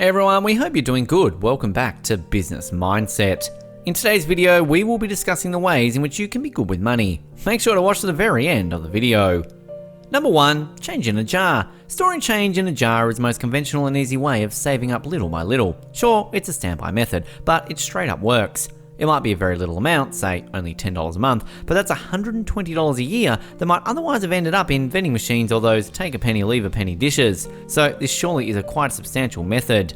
Hey everyone, we hope you're doing good. Welcome back to Business Mindset. In today's video, we will be discussing the ways in which you can be good with money. Make sure to watch to the very end of the video. Number 1, change in a jar. Storing change in a jar is the most conventional and easy way of saving up little by little. Sure, it's a standby method, but it straight up works. It might be a very little amount, say only $10 a month, but that's $120 a year that might otherwise have ended up in vending machines or those take a penny, leave a penny dishes. So this surely is a quite substantial method.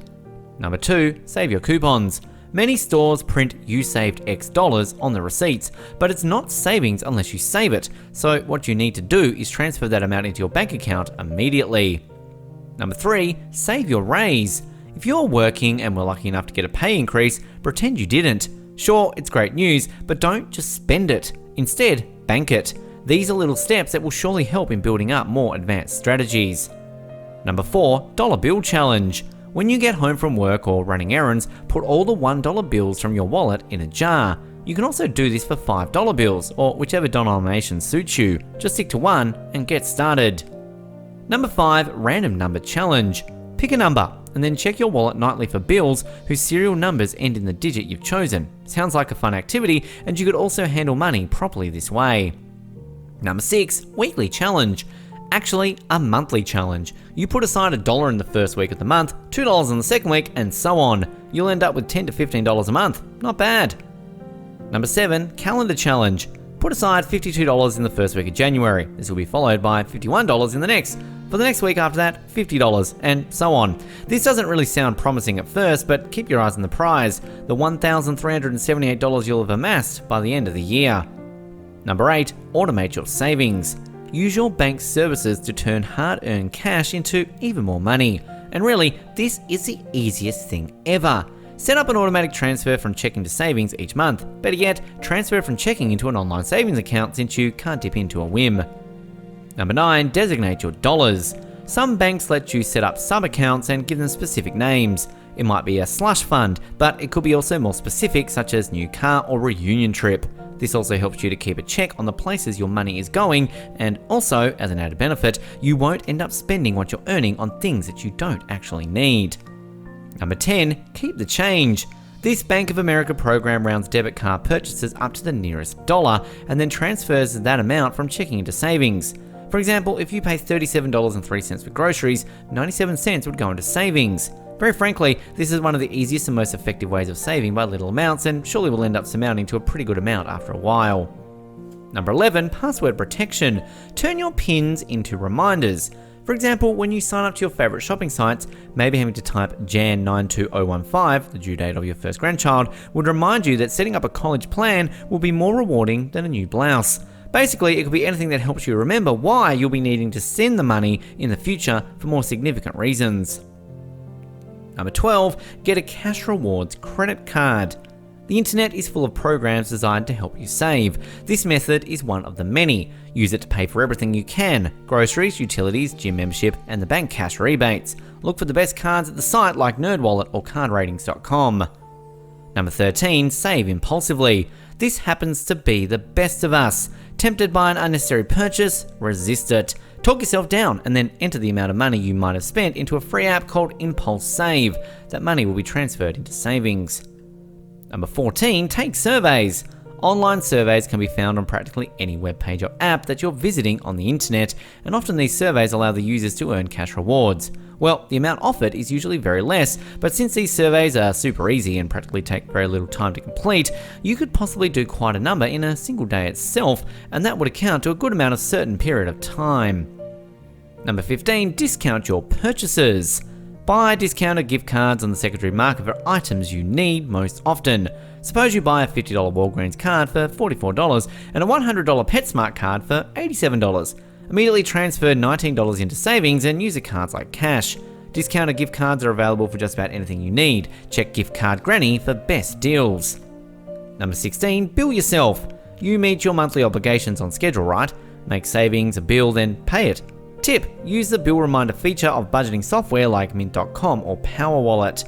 Number 2, save your coupons. Many stores print "you saved X dollars" on the receipts, but it's not savings unless you save it. So what you need to do is transfer that amount into your bank account immediately. Number 3, save your raise. If you're working and were lucky enough to get a pay increase, pretend you didn't. Sure, it's great news, but don't just spend it. Instead, bank it. These are little steps that will surely help in building up more advanced strategies. Number 4, dollar bill challenge. When you get home from work or running errands, put all the $1 bills from your wallet in a jar. You can also do this for $5 bills, or whichever denomination suits you. Just stick to one and get started. Number 5, random number challenge. Pick a number and then check your wallet nightly for bills whose serial numbers end in the digit you've chosen. Sounds like a fun activity, and you could also handle money properly this way. Number 6, weekly challenge. Actually, a monthly challenge. You put aside $1 in the first week of the month, $2 in the second week, and so on. You'll end up with $10 to $15 a month. Not bad. Number 7, calendar challenge. Put aside $52 in the first week of January. This will be followed by $51 in the next. For the next week after that, $50, and so on. This doesn't really sound promising at first, but keep your eyes on the prize, the $1,378 you'll have amassed by the end of the year. Number 8, automate your savings. Use your bank's services to turn hard-earned cash into even more money. And really, this is the easiest thing ever. Set up an automatic transfer from checking to savings each month. Better yet, transfer from checking into an online savings account since you can't dip into a whim. Number 9, designate your dollars. Some banks let you set up sub-accounts and give them specific names. It might be a slush fund, but it could be also more specific, such as new car or reunion trip. This also helps you to keep a check on the places your money is going, and also, as an added benefit, you won't end up spending what you're earning on things that you don't actually need. Number 10, keep the change. This Bank of America program rounds debit card purchases up to the nearest dollar and then transfers that amount from checking into savings. For example, if you pay $37.03 for groceries, 97 cents would go into savings. Very frankly, this is one of the easiest and most effective ways of saving by little amounts, and surely will end up amounting to a pretty good amount after a while. Number 11, password protection. Turn your PINs into reminders. For example, when you sign up to your favorite shopping sites, maybe having to type Jan 92015, the due date of your first grandchild, would remind you that setting up a college plan will be more rewarding than a new blouse. Basically, it could be anything that helps you remember why you'll be needing to send the money in the future for more significant reasons. Number 12, get a cash rewards credit card. The internet is full of programs designed to help you save. This method is one of the many. Use it to pay for everything you can: groceries, utilities, gym membership, and the bank cash rebates. Look for the best cards at the site like NerdWallet or cardratings.com. Number 13, save impulsively. This happens to be the best of us. Tempted by an unnecessary purchase? Resist it. Talk yourself down and then enter the amount of money you might have spent into a free app called Impulse Save. That money will be transferred into savings. Number 14, take surveys. Online surveys can be found on practically any web page or app that you're visiting on the internet, and often these surveys allow the users to earn cash rewards. Well, the amount offered is usually very less, but since these surveys are super easy and practically take very little time to complete, you could possibly do quite a number in a single day itself, and that would account to a good amount of certain period of time. Number 15, discount your purchases. Buy discounted gift cards on the secondary market for items you need most often. Suppose you buy a $50 Walgreens card for $44 and a $100 PetSmart card for $87. Immediately transfer $19 into savings and use the cards like cash. Discounted gift cards are available for just about anything you need. Check Gift Card Granny for best deals. Number 16, bill yourself. You meet your monthly obligations on schedule, right? Make savings, a bill, then pay it. Tip, use the bill reminder feature of budgeting software like Mint.com or Power Wallet.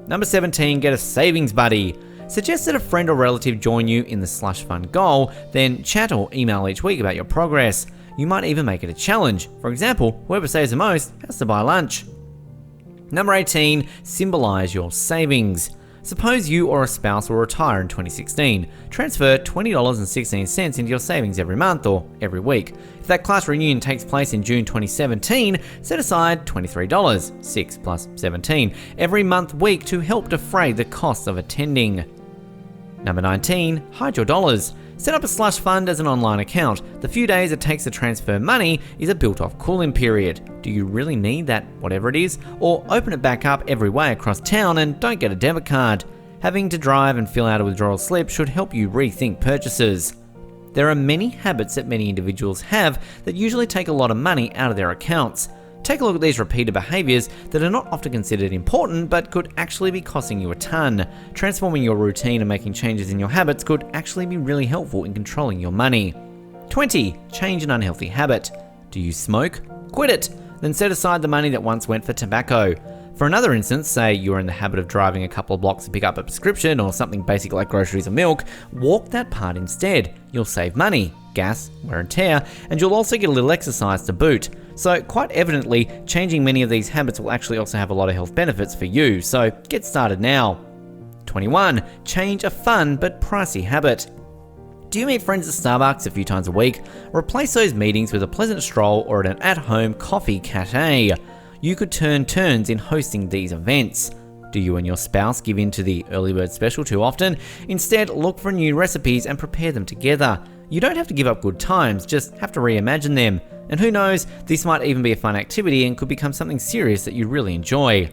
Number 17, get a savings buddy. Suggest that a friend or relative join you in the slush fund goal, then chat or email each week about your progress. You might even make it a challenge. For example, whoever saves the most has to buy lunch. Number 18, symbolize your savings. Suppose you or a spouse will retire in 2016. Transfer $20.16 into your savings every month or every week. If that class reunion takes place in June 2017, set aside $23, 6 plus 17, every week to help defray the costs of attending. Number 19, hide your dollars. Set up a slush fund as an online account. The few days it takes to transfer money is a built-off cooling period. Do you really need that, whatever it is? Or open it back up every way across town and don't get a debit card. Having to drive and fill out a withdrawal slip should help you rethink purchases. There are many habits that many individuals have that usually take a lot of money out of their accounts. Take a look at these repeated behaviors that are not often considered important but could actually be costing you a ton. Transforming your routine and making changes in your habits could actually be really helpful in controlling your money. 20. Change an unhealthy habit. Do you smoke? Quit it. Then set aside the money that once went for tobacco. For another instance, say you're in the habit of driving a couple of blocks to pick up a prescription or something basic like groceries or milk, walk that part instead. You'll save money, gas, wear and tear, and you'll also get a little exercise to boot. So quite evidently, changing many of these habits will actually also have a lot of health benefits for you, so get started now. 21. Change a fun but pricey habit. Do you meet friends at Starbucks a few times a week? Replace those meetings with a pleasant stroll or at an at-home coffee cafe. You could turn turns in hosting these events. Do you and your spouse give in to the early bird special too often? Instead, look for new recipes and prepare them together. You don't have to give up good times, just have to reimagine them. And who knows, this might even be a fun activity and could become something serious that you really enjoy.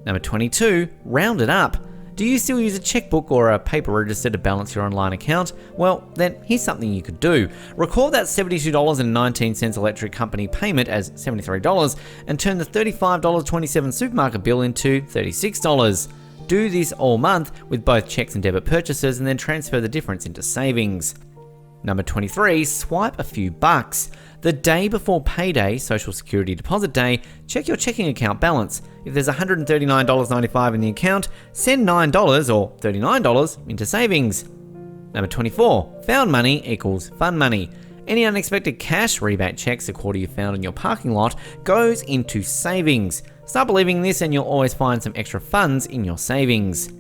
Number 22, round it up. Do you still use a checkbook or a paper register to balance your online account? Well, then here's something you could do. Record that $72.19 electric company payment as $73 and turn the $35.27 supermarket bill into $36. Do this all month with both checks and debit purchases and then transfer the difference into savings. Number 23, swipe a few bucks. The day before payday, Social Security deposit day, check your checking account balance. If there's $139.95 in the account, send $9 or $39 into savings. Number 24, found money equals fun money. Any unexpected cash, rebate checks, a quarter you found in your parking lot, goes into savings. Start believing this and you'll always find some extra funds in your savings.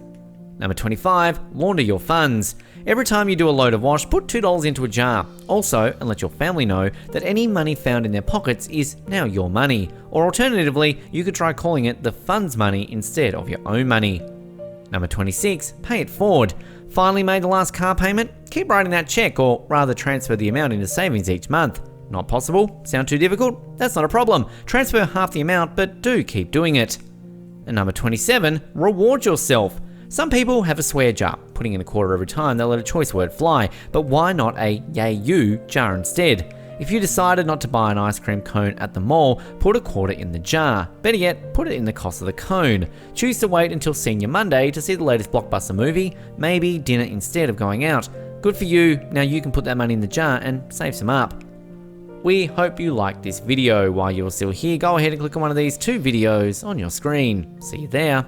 Number 25, launder your funds. Every time you do a load of wash, put $2 into a jar. Also, and let your family know that any money found in their pockets is now your money. Or alternatively, you could try calling it the fund's money instead of your own money. Number 26, pay it forward. Finally made the last car payment? Keep writing that check or rather transfer the amount into savings each month. Not possible? Sound too difficult? That's not a problem. Transfer half the amount, but do keep doing it. And number 27, reward yourself. Some people have a swear jar, putting in a quarter every time they let a choice word fly, but why not a yay you jar instead? If you decided not to buy an ice cream cone at the mall, put a quarter in the jar. Better yet, put it in the cost of the cone. Choose to wait until Senior Monday to see the latest blockbuster movie, maybe dinner instead of going out. Good for you, now you can put that money in the jar and save some up. We hope you liked this video. While you're still here, go ahead and click on one of these two videos on your screen. See you there.